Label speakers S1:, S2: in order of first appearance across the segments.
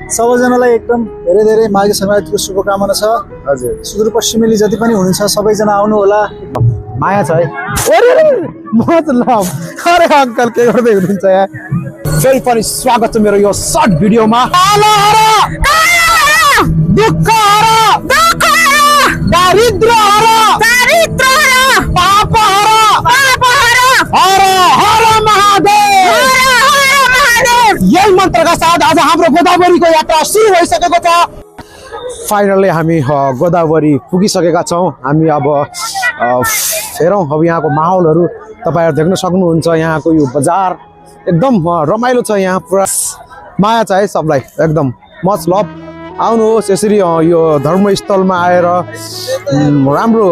S1: सबैजनालाई एकदम धेरै धेरै माघे सङ्क्रान्तिको शुभकामना छ।
S2: हजुर
S1: सुदूरपश्चिमेली जति पनि हुनुहुन्छ सबैजना आउनु होला।
S2: माया छ है। मतलब अरे अङ्कल के गर्दै हुनुहुन्छ यार। फेरि पनि स्वागत छ मेरो यो सर्ट भिडियोमा। दुःख हर दारिद्र हर पाप हर हर महादेव। यही मन्त्रका साथ आज हाम्रो गोदावरीको यात्रा सुरु भइसकेको छ। फाइनली हामी गोदावरी पुगिसकेका छौँ। हामी अब हेरौँ अब यहाँको माहौलहरू तपाईँहरू देख्न सक्नुहुन्छ। यहाँको यो बजार एकदम रमाइलो छ। यहाँ पुरा माया छ है सबलाई, एकदम मच लभ। आउनुहोस् यसरी यो धर्मस्थलमा आएर राम्रो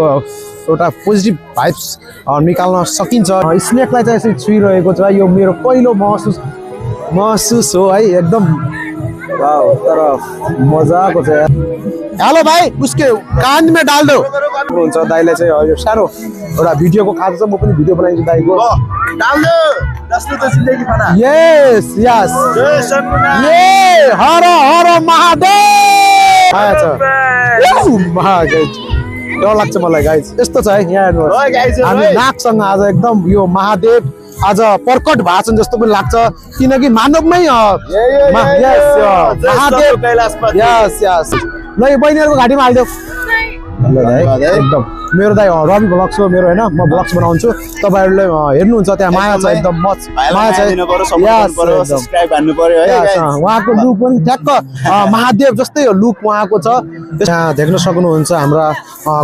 S2: एउटा पोजिटिभ भाइब्स निकाल्न सकिन्छ। स्नेकलाई चाहिँ यसरी छुइरहेको छ। यो मेरो पहिलो महसुस हो है एकदम। वाउ तर मजाको छ यार। हेलो भाइ, उसके कान में डाल दो हुन्छ। दाइले चाहिँ यो सानो एउटा भिडियोको खाजा छ। म पनि भिडियो बनाइदिन्छु दाइको।
S1: डाल दो जसले त जिन्दगी बना।
S2: यस यस ये हर हर महादेव आया छ। महादेव डर लाग्छ मलाई गाइस। यस्तो छ है यहाँ हेर्नुहोस्। हामी नाकसँग आज एकदम यो महादेव आज प्रकट भाषण जस्तो पनि लाग्छ, किनकि मानवमै महादेव। यस यस ल यो बहिनीहरूको घाँटीमा हालिदेऊ। एकदम मेरो दाइ रवि ब्लग्स हो मेरो होइन। म ब्लग्स बनाउँछु, तपाईँहरूले हेर्नुहुन्छ। त्यहाँ माया छ एकदम मच माया छ। उहाँको लुक पनि ठ्याक्क महादेव जस्तै हो लुक उहाँको छ। त्यहाँ देख्न सक्नुहुन्छ हाम्रा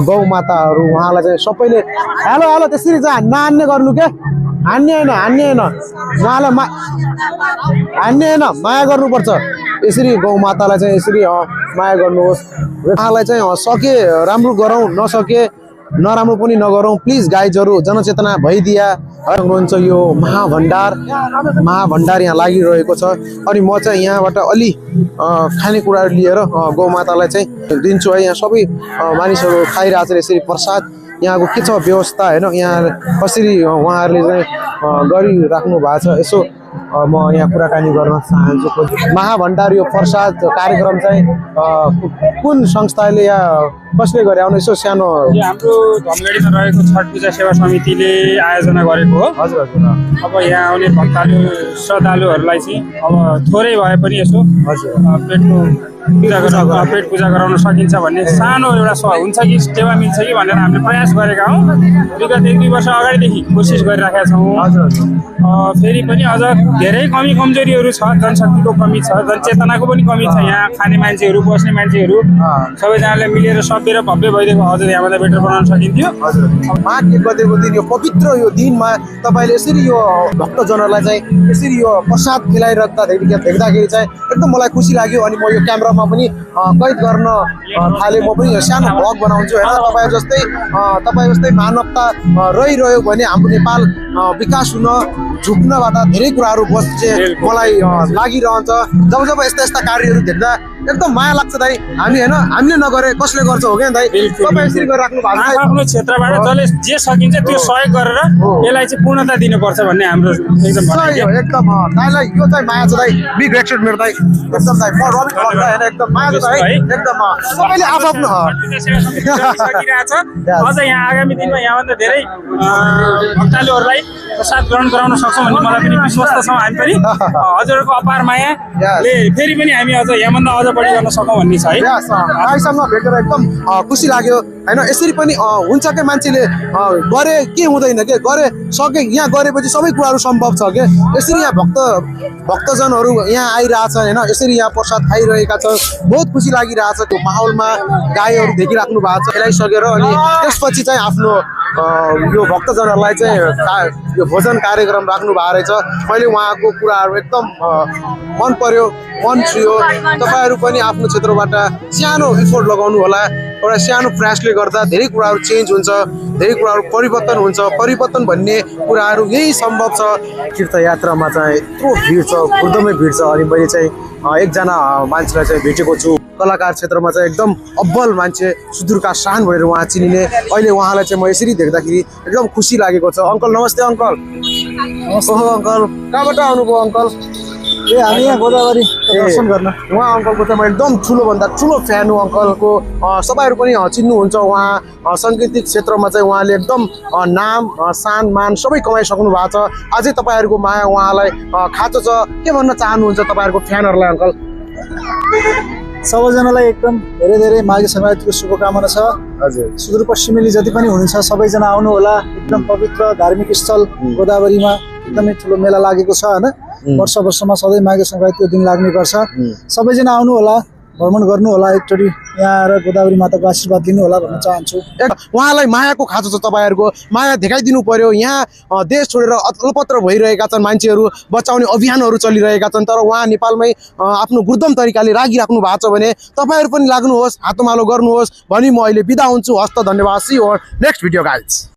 S2: गौ माताहरू। उहाँलाई चाहिँ सबैले हेलो हेलो त्यसरी चाहिँ नहान्ने गर्नु क्या। हान्ने होइन उहाँलाई हान्ने होइन, माया गर्नुपर्छ। यसरी गौ मातालाई चाहिँ यसरी माया गर्नुहोस्। उहाँलाई चाहिँ सके राम्रो गरौँ, नसके नराम्रो पनि नगरौँ। प्लिज गाइजहरू जनचेतना भइदिया हुनुहुन्छ। यो महाभण्डार यहाँ लागिरहेको छ। अनि म चाहिँ यहाँबाट अलि खानेकुराहरू लिएर गौमातालाई चाहिँ दिन्छु है। यहाँ सबै मानिसहरू खाइरहेको छ यसरी प्रसाद। यहाँको के छ व्यवस्था होइन, यहाँ कसरी उहाँहरूले चाहिँ गरिराख्नु भएको छ, यसो म यहाँ कुराकानी गर्न चाहन्छु। महाभण्डार यो प्रसाद कार्यक्रम चाहिँ कुन संस्थाले या कसले गरे आउनु यसो सानो?
S3: हाम्रो धनगढीमा रहेको छठ पूजा सेवा समितिले आयोजना गरेको हो।
S2: हजुर हजुर।
S3: अब यहाँ आउने भक्तहरू श्रद्धालुहरूलाई चाहिँ अब थोरै भए पनि यसो
S2: हजुर
S3: पेट पूजा गराउन सकिन्छ भन्ने सानो एउटा हुन्छ कि सेवा मिल्छ कि भनेर हामीले प्रयास गरेका हौँ। विगत 1-2 वर्ष अगाडिदेखि कोसिस गरिराखेका छौँ। फेरि पनि अझ धेरै कमजोरीहरू छ। जनशक्तिको कमी छ, जनचेतनाको पनि कमी छ। यहाँ खाने मान्छेहरू, बस्ने मान्छेहरू सबैजनाले मिलेर सकेर भव्य भइदिएको अझ यहाँभन्दा बेटर बनाउन सकिन्थ्यो।
S2: माघ 1 गतेको दिन यो पवित्र यो दिनमा तपाईँले यसरी यो भक्तजनहरूलाई चाहिँ यसरी यो प्रसाद देख्दाखेरि चाहिँ एकदम मलाई खुसी लाग्यो। अनि म यो क्यामेरामा पनि कैद गर्न थालेँ। म पनि सानो भ्लग बनाउँछु होइन। तपाईँ जस्तै मानवता रहिरह्यो भने हाम्रो नेपाल विकास हुन झुक्नबाट धेरै कुराहरू मलाई लागिरहन्छ। जब यस्ता कार्यहरू देख्दा एकदम माया लाग्छ दाइ। हामीले नगरे कसले गर्छ हो क्या दाइ? तपाईँ यसरी गरिराख्नु भएको छ।
S3: आफ्नो क्षेत्रबाट जसले जे सकिन्छ त्यो सहयोग गरेर यसलाई चाहिँ पूर्णता दिनुपर्छ भन्ने हाम्रो एकदम
S2: एकदम दाइलाई यो चाहिँ माया छ दाइ। बिग रेस्पेक्ट मेरो दाइ। एकदम दाइ म रवि होइन एकदम माया छ दाइ। एकदम सबैले आफ्नो
S3: सकिरहेछ। अझ यहाँ आगामी दिनमा यहाँभन्दा धेरै भक्तालुहरूलाई प्रसाद ग्रहण गराउन सक्छौँ भन्ने मलाई पनि विश्वास छ। हामी पनि हजुरहरूको अपार मायाले फेरि पनि हामी अझ यहाँभन्दा अझ बढी गर्न सकौँ भन्ने छ है।
S2: भाइसँग भेटेर एकदम खुसी लाग्यो होइन। यसरी पनि हुन्छ के मान्छेले गरे के हुँदैन के गरे सके। यहाँ गरेपछि सबै कुराहरू सम्भव छ के। यसरी यहाँ भक्तजनहरू यहाँ आइरहेछ होइन। यसरी यहाँ प्रसाद खाइरहेका छ। बहुत खुसी लागिरहेछ। त्यो माहौलमा गाईहरू देखिराख्नु भएको छ खेलाइसकेर। अनि त्यसपछि चाहिँ आफ्नो यो भक्तजनहरूलाई चाहिँ यो भोजन कार्यक्रम राख्नु भएको रहेछ। मैले उहाँको कुराहरू एकदम मन पर्यो, मन छुयो। तपाईँहरू पनि आफ्नो क्षेत्रबाट सानो इफोर्ट लगाउनु होला। एउटा सानो प्रयासले गर्दा धेरै कुराहरू चेन्ज हुन्छ, धेरै कुराहरू परिवर्तन हुन्छ। परिवर्तन भन्ने कुराहरू यही सम्भव छ। तीर्थयात्रामा चाहिँ यत्रो भिड छ, एकदमै भिड छ। अनि मैले चाहिँ एकजना मान्छेलाई चाहिँ भेटेको छु। कलाकार क्षेत्रमा चाहिँ एकदम अब्बल मान्छे, सुदूरका शान भनेर उहाँ चिनिने। अहिले उहाँलाई चाहिँ म यसरी देख्दाखेरि एकदम खुसी लागेको छ। अङ्कल नमस्ते। अङ्कल ओहो अङ्कल कहाँबाट आउनुभयो अङ्कल?
S1: हामी यहाँ गोदावरी दर्शन गर्न
S2: उहाँ अङ्कलको चाहिँ मैले एकदम ठुलोभन्दा ठुलो फ्यान हो अङ्कलको। सबैहरू पनि चिन्नुहुन्छ। उहाँ साङ्गीतिक क्षेत्रमा चाहिँ उहाँले एकदम नाम सान मान सबै कमाइसक्नु भएको छ। अझै तपाईँहरूको माया उहाँलाई खाँचो छ। के भन्न चाहनुहुन्छ तपाईँहरूको फ्यानहरूलाई अङ्कल?
S1: सबैजनालाई एकदम धेरै धेरै माघे सङ्क्रान्तिको शुभकामना छ।
S2: हजुर
S1: सुदूरपश्चिमेली जति पनि हुनुहुन्छ सबैजना आउनु होला। एकदम पवित्र धार्मिक स्थल गोदावरीमा एकदमै ठुलो मेला लागेको छ होइन। वर्ष वर्षमा सधैँ माघे सङ्क्रान्तिको दिन लाग्ने गर्छ। सबैजना आउनु होला, भ्रमण गर्नु होला, एकचोटि यहाँ आएर गोदावरी माताको आशीर्वाद लिनु होला भन्न चाहन्छु।
S2: उहाँलाई मायाको खाँचो छ। तपाईँहरूको माया देखाइदिनु पर्यो। यहाँ देश छोडेर अलपत्र भइरहेका छन् मान्छेहरू, बचाउने अभियानहरू चलिरहेका छन्, तर उहाँ नेपालमै आफ्नो गुर्दम तरिकाले लागिराख्नु भएको छ भने तपाईँहरू पनि लाग्नुहोस्, हातोमालो गर्नुहोस् भनी म अहिले बिदा हुन्छु। हस्त धन्यवाद। See you next video guys.